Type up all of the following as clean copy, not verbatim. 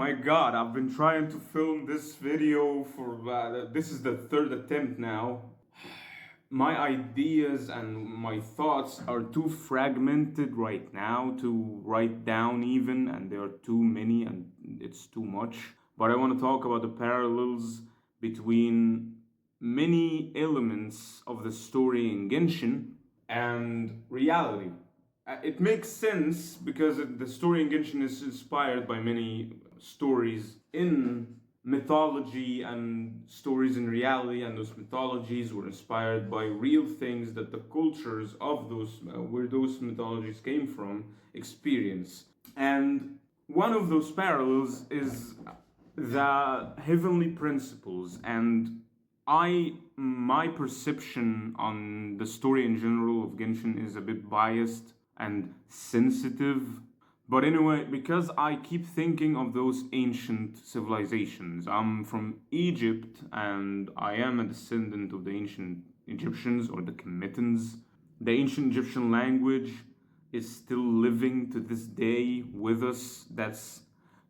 My God, I've been trying to film this video for, this is the third attempt now. My ideas and my thoughts are too fragmented right now to write down even, and there are too many and it's too much. But I want to talk about the parallels between many elements of the story in Genshin and reality. It makes sense because the story in Genshin is inspired by many stories in mythology and stories in reality, and those mythologies were inspired by real things that the cultures of those where those mythologies came from experience. And one of those parallels is the heavenly principles. And my perception on the story in general of Genshin is a bit biased and sensitive. But anyway, because I keep thinking of those ancient civilizations, I'm from Egypt and I am a descendant of the ancient Egyptians or the Kemetans. The ancient Egyptian language is still living to this day with us.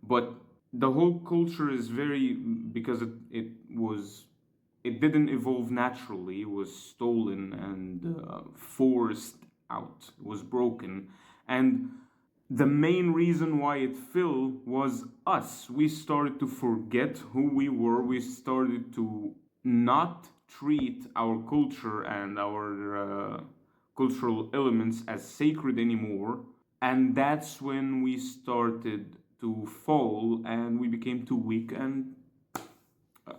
But the whole culture is very, because it didn't evolve naturally. It was stolen and forced out. It was broken. And the main reason why it fell was us. We started to forget who we were. We started to not treat our culture and our cultural elements as sacred anymore. And that's when we started to fall and we became too weak, and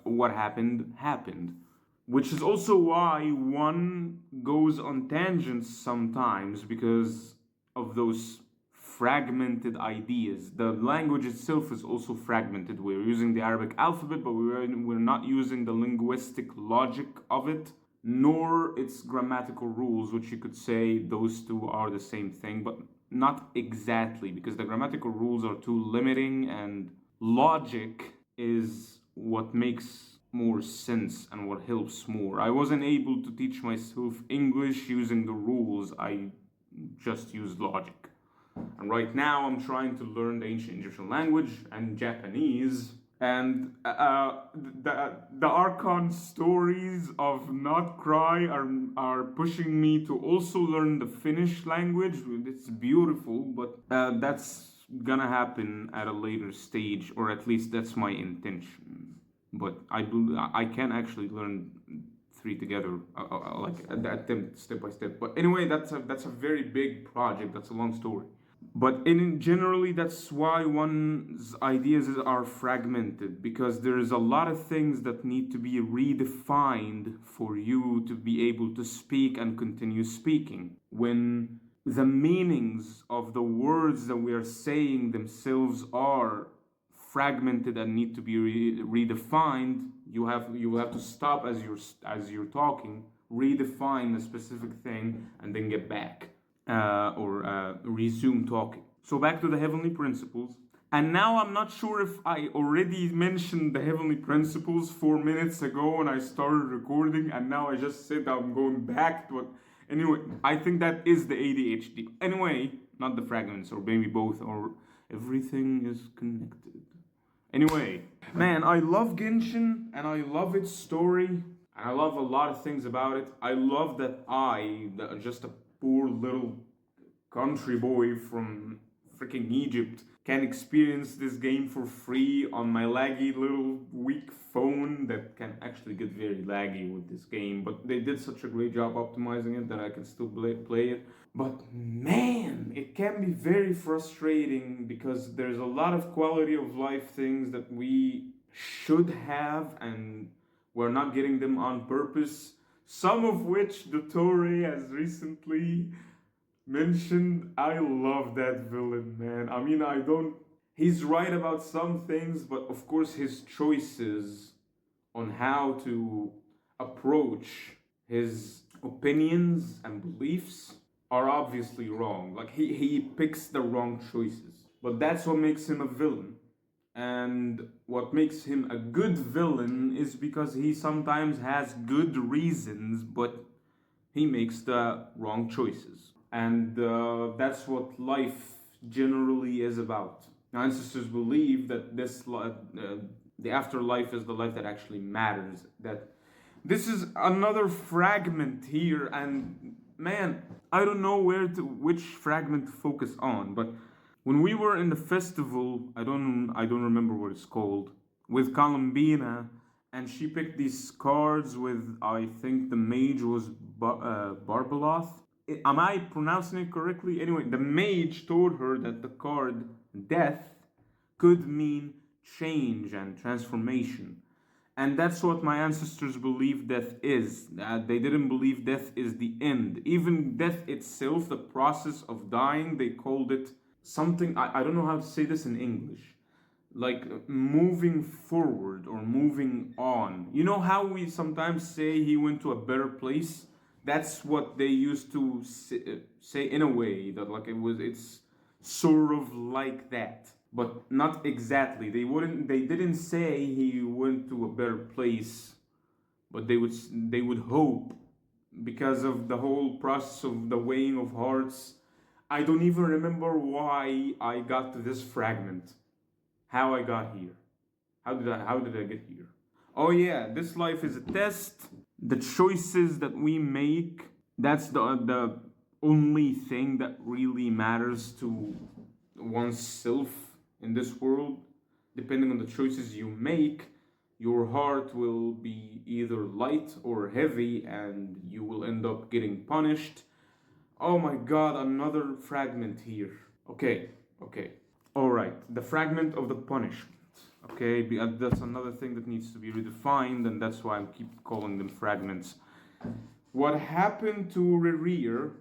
what happened. Which is also why one goes on tangents sometimes because of those fragmented ideas. The language itself is also fragmented. We're using the Arabic alphabet, but we're not using the linguistic logic of it, nor its grammatical rules, which you could say those two are the same thing, but not exactly, because the grammatical rules are too limiting and logic is what makes more sense and what helps more. I wasn't able to teach myself English using the rules, I just used logic. And right now I'm trying to learn the ancient Egyptian language and Japanese. And the archon stories of Nod Krai are pushing me to also learn the Finnish language. It's beautiful, but that's gonna happen at a later stage, or at least that's my intention. But I can actually learn three together, like attempt step by step. But anyway, that's a very big project. That's a long story. But in generally, that's why one's ideas are fragmented, because there is a lot of things that need to be redefined for you to be able to speak and continue speaking. When the meanings of the words that we are saying themselves are fragmented and need to be redefined, you have to stop as you're talking, redefine a specific thing, and then get back or resume talking. So back to the heavenly principles. And now I'm not sure if I already mentioned the heavenly principles 4 minutes ago when I started recording, and now I just said I'm going back to it. Anyway, I think that is the ADHD. Anyway, not the fragments, or maybe both, or everything is connected. Anyway, man, I love Genshin and I love its story. And I love a lot of things about it. I love that just a poor little country boy from freaking Egypt, can experience this game for free on my laggy little weak phone that can actually get very laggy with this game. But they did such a great job optimizing it that I can still play it. But man, it can be very frustrating because there's a lot of quality of life things that we should have and we're not getting them on purpose. Some of which Dottore has recently mentioned. I love that villain, man. I mean, he's right about some things, but of course his choices on how to approach his opinions and beliefs are obviously wrong. Like he picks the wrong choices. But that's what makes him a villain. And what makes him a good villain is because he sometimes has good reasons, but he makes the wrong choices. And that's what life generally is about. Our ancestors believe that the afterlife is the life that actually matters. That this is another fragment here, and man, I don't know which fragment to focus on. But when we were in the festival, I don't remember what it's called, with Columbina, and she picked these cards with, I think the mage was Barbeloth. Am I pronouncing it correctly? Anyway, the mage told her that the card death could mean change and transformation. And that's what my ancestors believe death is. They didn't believe death is the end. Even death itself, the process of dying, they called it something. I don't know how to say this in English. Like moving forward or moving on. You know how we sometimes say he went to a better place? That's what they used to say in a way that like it's sort of like that, but not exactly. They didn't say he went to a better place, but they would hope, because of the whole process of the weighing of hearts. I don't even remember why I got to this fragment, how I got here. How did I get here? Oh yeah, this life is a test. The choices that we make, that's the only thing that really matters to oneself in this world. Depending on the choices you make, your heart will be either light or heavy, and you will end up getting punished. Oh my god, another fragment here. Okay. Alright, the fragment of the punishment. Okay, that's another thing that needs to be redefined, and that's why I keep calling them fragments. What happened to Rerir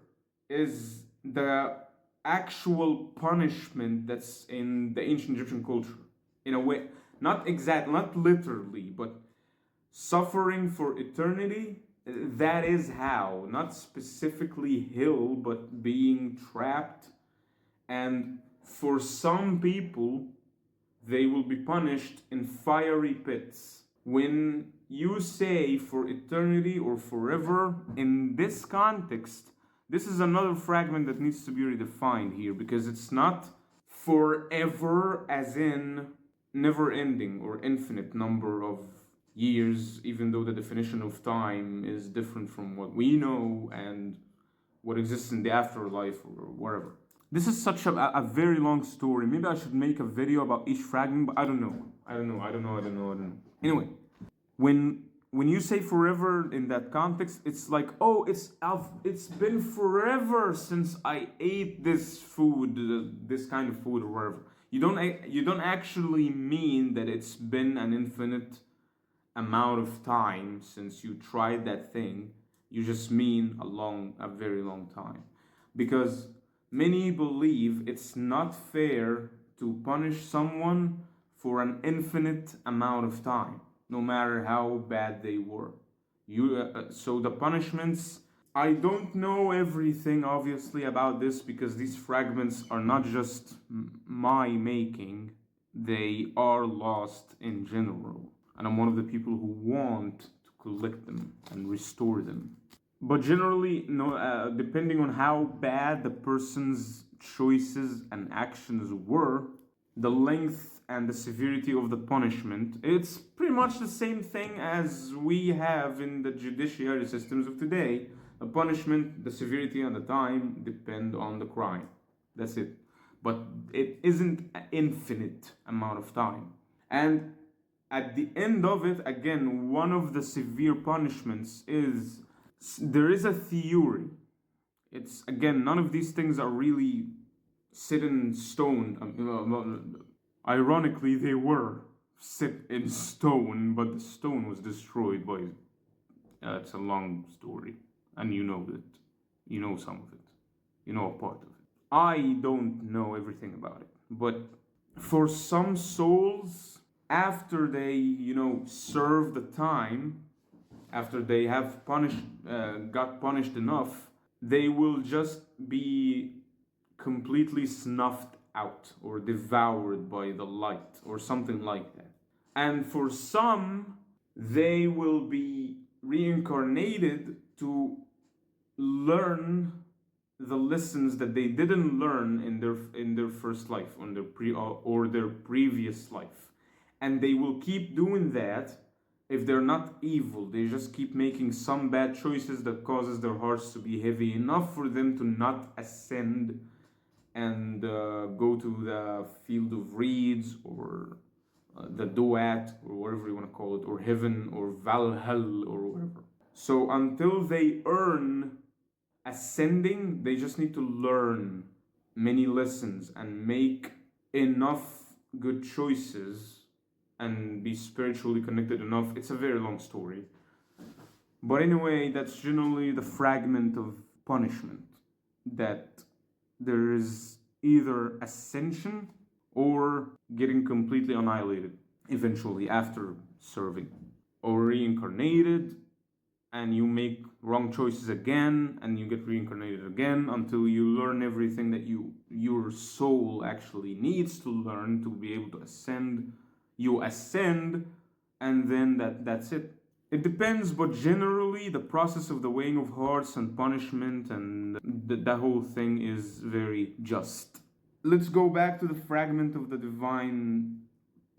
is the actual punishment that's in the ancient Egyptian culture. In a way, not literally, but suffering for eternity. That is how, not specifically hell, but being trapped. And for some people, they will be punished in fiery pits. When you say for eternity or forever, in this context, this is another fragment that needs to be redefined here, because it's not forever as in never ending or infinite number of years, even though the definition of time is different from what we know and what exists in the afterlife or wherever. This is such a very long story. Maybe I should make a video about each fragment, but I don't know. Anyway, when you say forever in that context, it's like, oh, it's been forever since I ate this food, this kind of food or whatever. You don't actually mean that it's been an infinite amount of time since you tried that thing. You just mean a very long time, because many believe it's not fair to punish someone for an infinite amount of time, no matter how bad they were. So the punishments, I don't know everything obviously about this, because these fragments are not just my making, they are lost in general. And I'm one of the people who want to collect them and restore them. But generally, no, depending on how bad the person's choices and actions were, the length and the severity of the punishment, it's pretty much the same thing as we have in the judiciary systems of today. The punishment, the severity, and the time depend on the crime. That's it. But it isn't an infinite amount of time. And at the end of it, again, one of the severe punishments is, there is a theory. It's, again, none of these things are really set in stone. Ironically, they were set in stone, but the stone was destroyed by. It's a long story, and you know it. You know some of it. You know a part of it. I don't know everything about it, but for some souls, after they, serve the time, after they have got punished enough, they will just be completely snuffed out or devoured by the light or something like that. And for some, they will be reincarnated to learn the lessons that they didn't learn in their first life, on their or their previous life, and they will keep doing that. If they're not evil, they just keep making some bad choices that causes their hearts to be heavy enough for them to not ascend and go to the field of reeds, or the duat, or whatever you want to call it, or heaven, or Valhalla, or whatever. So until they earn ascending, they just need to learn many lessons and make enough good choices and be spiritually connected enough. It's a very long story. But anyway, that's generally the fragment of punishment, that there is either ascension or getting completely annihilated eventually after serving, or reincarnated, and you make wrong choices again, and you get reincarnated again until you learn everything that your soul actually needs to learn to be able to ascend. You ascend, and then that's it. It depends, but generally the process of the weighing of hearts and punishment and that whole thing is very just. Let's go back to the fragment of the divine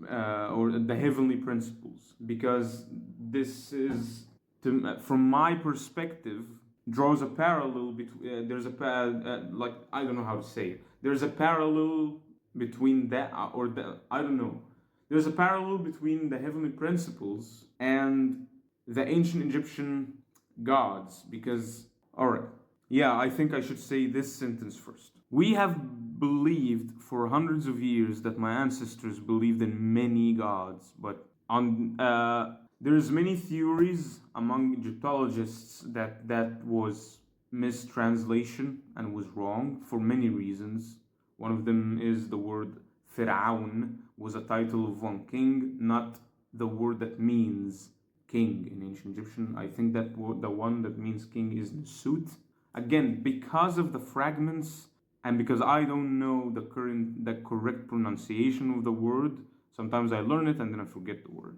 or the heavenly principles, because this is, from my perspective, draws a parallel between. There's a like, I don't know how to say it. There's a parallel between that, or the, I don't know. There's a parallel between the heavenly principles and the ancient Egyptian gods, because, alright, yeah, I think I should say this sentence first. We have believed for hundreds of years that my ancestors believed in many gods, but there's many theories among Egyptologists that was mistranslation and was wrong for many reasons. One of them is the word Fir'aun was a title of one king, not the word that means king in ancient Egyptian. I think that the one that means king is Nusut. Again, because of the fragments, and because I don't know the correct pronunciation of the word, sometimes I learn it and then I forget the word.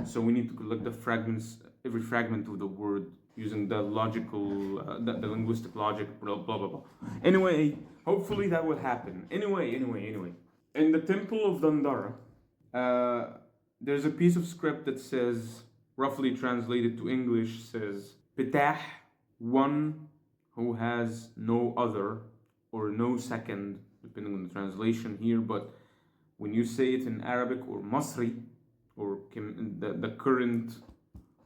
So we need to collect the fragments, every fragment of the word, using the logical, the linguistic logic, blah, blah, blah, blah. Anyway, hopefully that will happen. Anyway. In the temple of Dandara, there's a piece of script that says, roughly translated to English, says, Pitah, one who has no other, or no second, depending on the translation here, but when you say it in Arabic or Masri, or the current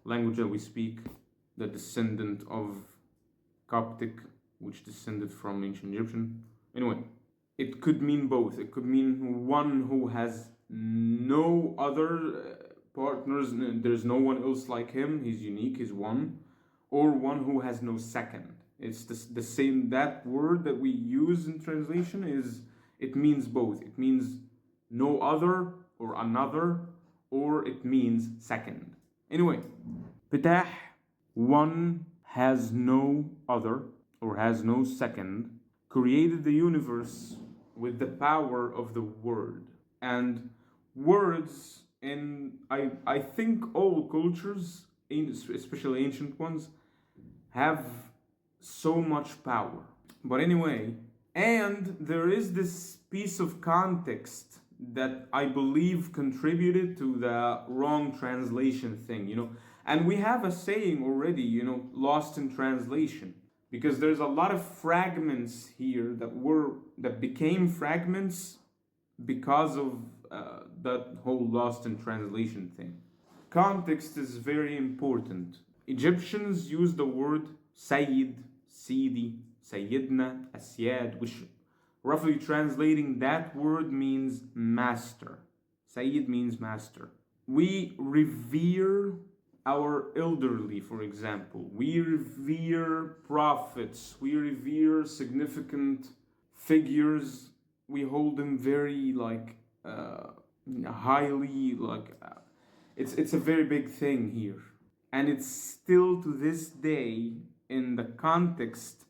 language that we speak, the descendant of Coptic, which descended from ancient Egyptian. Anyway, it could mean both. It could mean one who has no other partners, there's no one else like him, he's unique, he's one, or one who has no second. It's the same, that word that we use in translation it means both. It means no other or another, or it means second. Anyway, Pitah, one has no other or has no second, created the universe with the power of the word. And words, in I think all cultures, especially ancient ones, have so much power. But anyway, and there is this piece of context that I believe contributed to the wrong translation thing, And we have a saying already, lost in translation, because there's a lot of fragments here that became fragments because of that whole lost in translation thing. Context is very important. Egyptians use the word Sayyid, Sidi, Sayyidna, Asyad, which roughly translating that word means master. Sayyid means master. We revere our elderly, for example. We revere prophets. We revere significant figures. We hold them very highly, it's a very big thing here. And it's still to this day in the context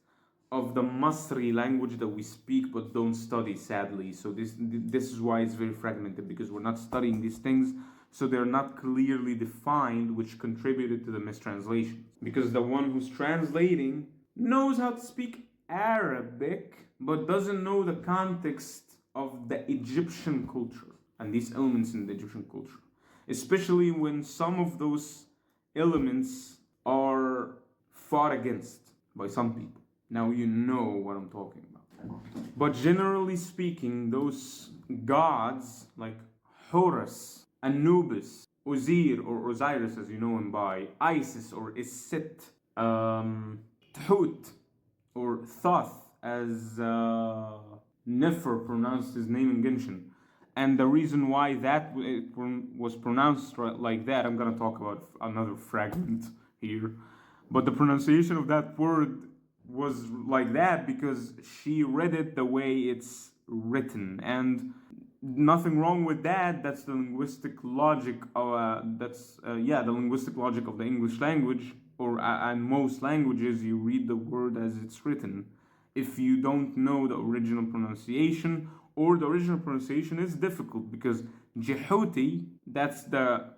of the Masri language that we speak but don't study, sadly. So this is why it's very fragmented, because we're not studying these things, so they're not clearly defined, which contributed to the mistranslation. Because the one who's translating knows how to speak Arabic but doesn't know the context of the Egyptian culture and these elements in the Egyptian culture, especially when some of those elements are fought against by some people. Now you know what I'm talking about. But generally speaking, those gods like Horus, Anubis, Ozir or Osiris, as you know him by, Isis or Isit, Thut or Thoth, as Nefer pronounced his name in Genshin. And the reason why that was pronounced like that, I'm gonna talk about another fragment here. But the pronunciation of that word was like that because she read it the way it's written, and nothing wrong with that. That's the linguistic logic. The linguistic logic of the English language, or and most languages, you read the word as it's written. If you don't know the original pronunciation, or the original pronunciation is difficult because Jehuti, that's the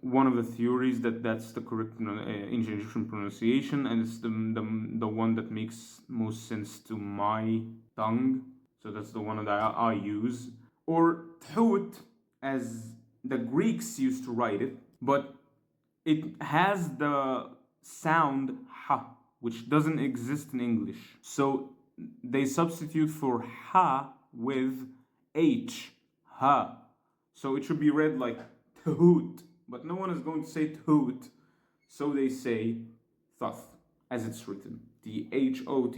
one of the theories that's the correct ancient Egyptian pronunciation, and it's the one that makes most sense to my tongue. So that's the one that I use. Or Thut, as the Greeks used to write it, but it has the sound ha, which doesn't exist in English. So they substitute for ha with h, ha. So it should be read like Thut, but no one is going to say Thut, so they say Thoth, as it's written, Thoth.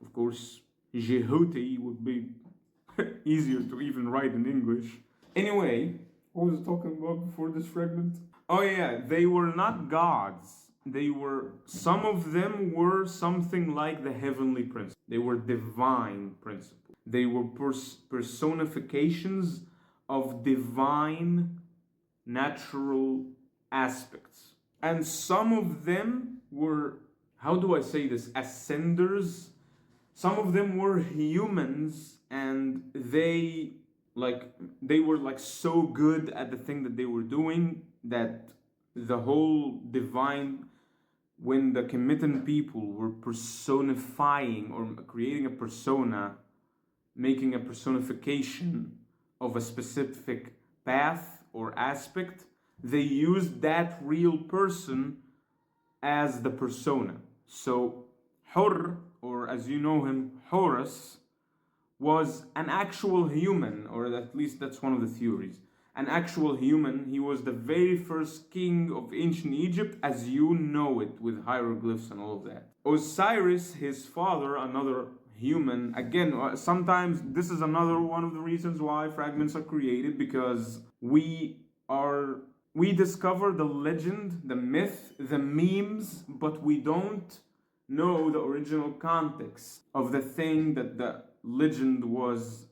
Of course, Jehuti would be easier to even write in English. Anyway, what was I talking about before this fragment? Oh yeah, they were not gods. Some of them were something like the heavenly principles. They were divine principles. They were personifications of divine natural aspects. And some of them were, how do I say this, ascenders. Some of them were humans, and they were like so good at the thing that they were doing that the whole divine, when the Kemetan people were personifying or creating a persona, making a personification of a specific path or aspect, they used that real person as the persona. So Hur, or as you know him, Horus, was an actual human, or at least that's one of the theories. An actual human. He was the very first king of ancient Egypt as you know it, with hieroglyphs and all of that. Osiris, his father, another human. Again, sometimes this is another one of the reasons why fragments are created, because we discover the legend, the myth, the memes, but we don't know the original context of the thing that the legend was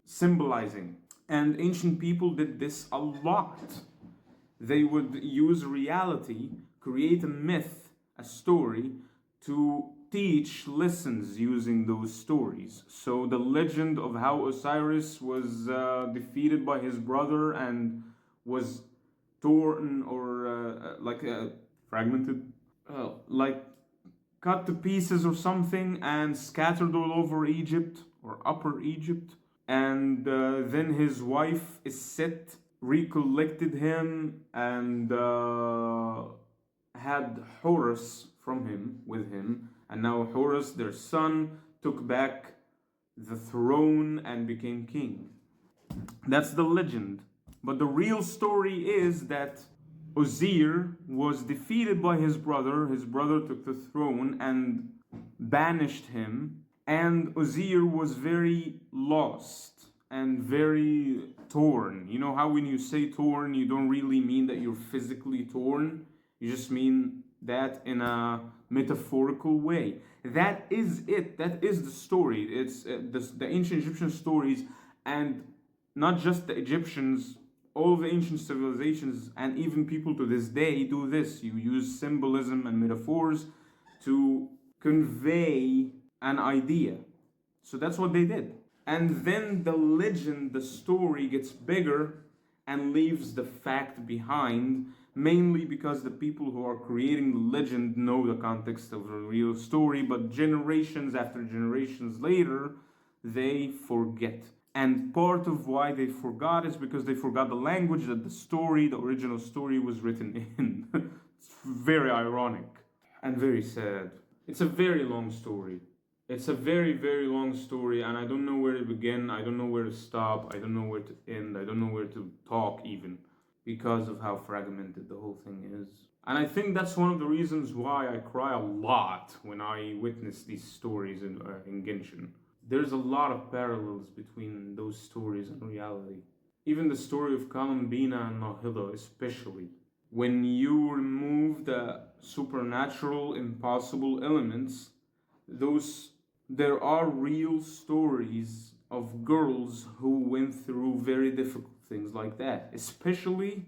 symbolizing. And ancient people did this a lot. They would use reality, create a myth, a story, to teach lessons using those stories. So the legend of how Osiris was defeated by his brother and was torn or fragmented, like cut to pieces or something and scattered all over Egypt or Upper Egypt. And then his wife Iset recollected him and had Horus with him. And now Horus, their son, took back the throne and became king. That's the legend. But the real story is that Ozir was defeated by his brother. His brother took the throne and banished him. And Ozir was very lost and very torn. You know how when you say torn, you don't really mean that you're physically torn. You just mean that in a metaphorical way. That is it. That is the story. It's the ancient Egyptian stories, and not just the Egyptians. All the ancient civilizations and even people to this day do this. You use symbolism and metaphors to convey an idea. So that's what they did. And then the legend, the story gets bigger and leaves the fact behind, mainly because the people who are creating the legend know the context of the real story, but generations after generations later, they forget. And part of why they forgot is because they forgot the language that the original story, was written in. It's very ironic and very sad. It's a very long story. It's a very, very long story, and I don't know where to begin. I don't know where to stop. I don't know where to end. I don't know where to talk, even, because of how fragmented the whole thing is. And I think that's one of the reasons why I cry a lot when I witness these stories in Genshin. There's a lot of parallels between those stories and reality. Even the story of Kalambina and Nahida, especially. When you remove the supernatural, impossible elements, there are real stories of girls who went through very difficult things like that, especially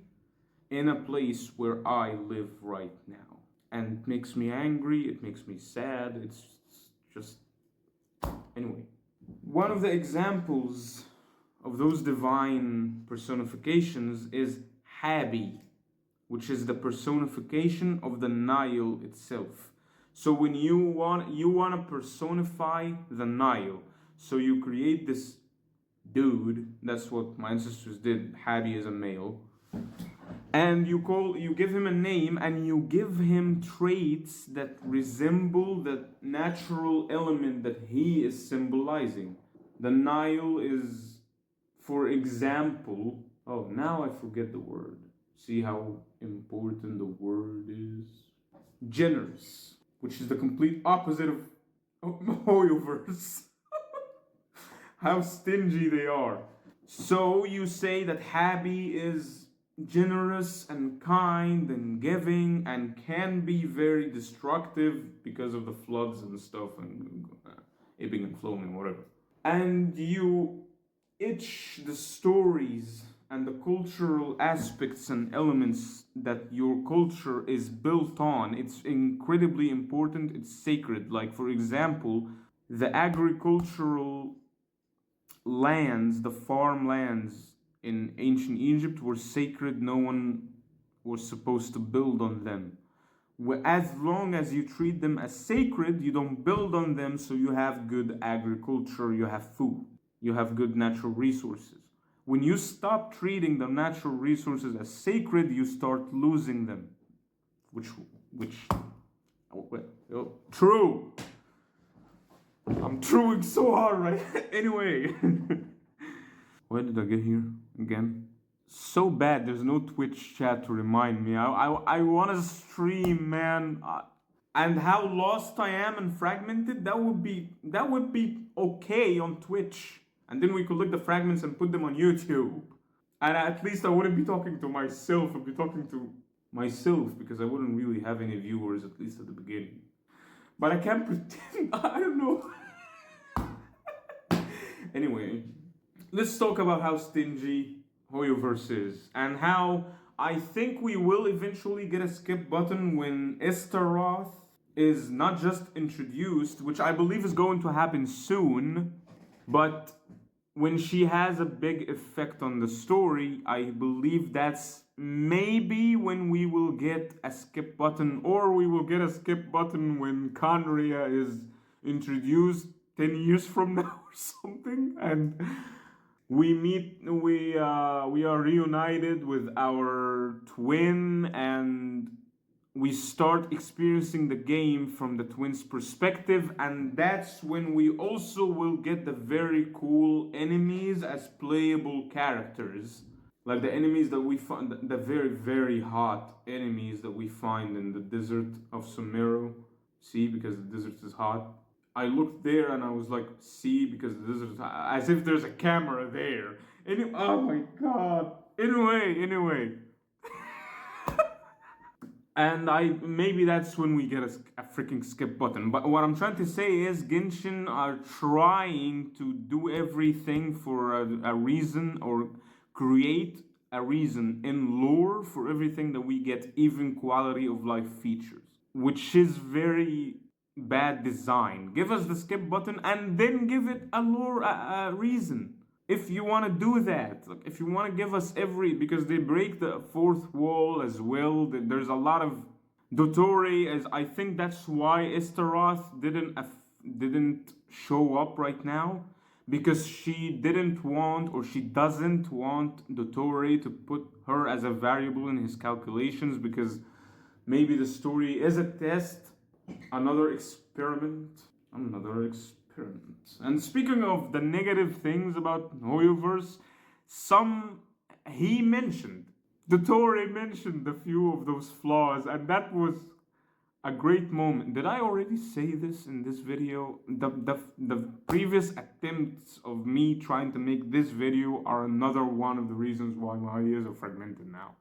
in a place where I live right now. And it makes me angry, it makes me sad, it's just. Anyway, one of the examples of those divine personifications is Habi, which is the personification of the Nile itself. So when you want to personify the Nile, so you create this dude. That's what my ancestors did. Habi is a male, and you give him a name, and you give him traits that resemble the natural element that he is symbolizing. The Nile is, for example, oh, now I forget the word. See how important the word is? Generous, which is the complete opposite of Hoyoverse. How stingy they are. So you say that Habi is generous and kind and giving and can be very destructive because of the floods and stuff and ebbing and flowing and whatever. And you itch the stories and the cultural aspects and elements that your culture is built on. It's incredibly important, it's sacred. Like, for example, the agricultural lands, the farmlands in ancient Egypt were sacred. No one was supposed to build on them. As long as you treat them as sacred, you don't build on them, so you have good agriculture, you have food, you have good natural resources. When you stop treating the natural resources as sacred, you start losing them. True. I'm truing so hard right. Anyway. Where did I get here again? So bad there's no Twitch chat to remind me. I want to stream, man. And how lost I am and fragmented, that would be okay on Twitch. And then we could look the fragments and put them on YouTube. And at least I wouldn't be talking to myself. I'd be talking to myself because I wouldn't really have any viewers, at least at the beginning. But I can't pretend. I don't know. Anyway, let's talk about how stingy Hoyoverse is. And how I think we will eventually get a skip button when Estaroth is not just introduced, which I believe is going to happen soon, but when she has a big effect on the story, I believe that's maybe when we will get a skip button, or we will get a skip button when Conria is introduced 10 years from now or something, and we are reunited with our twin, and we start experiencing the game from the twins' perspective, and that's when we also will get the very cool enemies as playable characters. Like the enemies that we find, the very, very hot enemies that we find in the desert of Sumeru. See, because the desert is hot. I looked there and I was like, see, because the desert is hot. As if there's a camera there. Oh my god. Anyway. And maybe that's when we get a freaking skip button. But what I'm trying to say is Genshin are trying to do everything for a reason, or create a reason in lore for everything that we get, even quality of life features, which is very bad design. Give us the skip button and then give it a lore, a reason. if you want to do that, like, if you want to give us because they break the fourth wall as well. There's a lot of Dottore, as I think that's why Esteroth didn't show up right now, because she didn't want, or she doesn't want Dottore to put her as a variable in his calculations, because maybe the story is a test, another experiment, another experiment. And speaking of the negative things about Hoyoverse, he mentioned, Dottore mentioned a few of those flaws, and that was a great moment. Did I already say this in this video? The previous attempts of me trying to make this video are another one of the reasons why my ideas are fragmented now.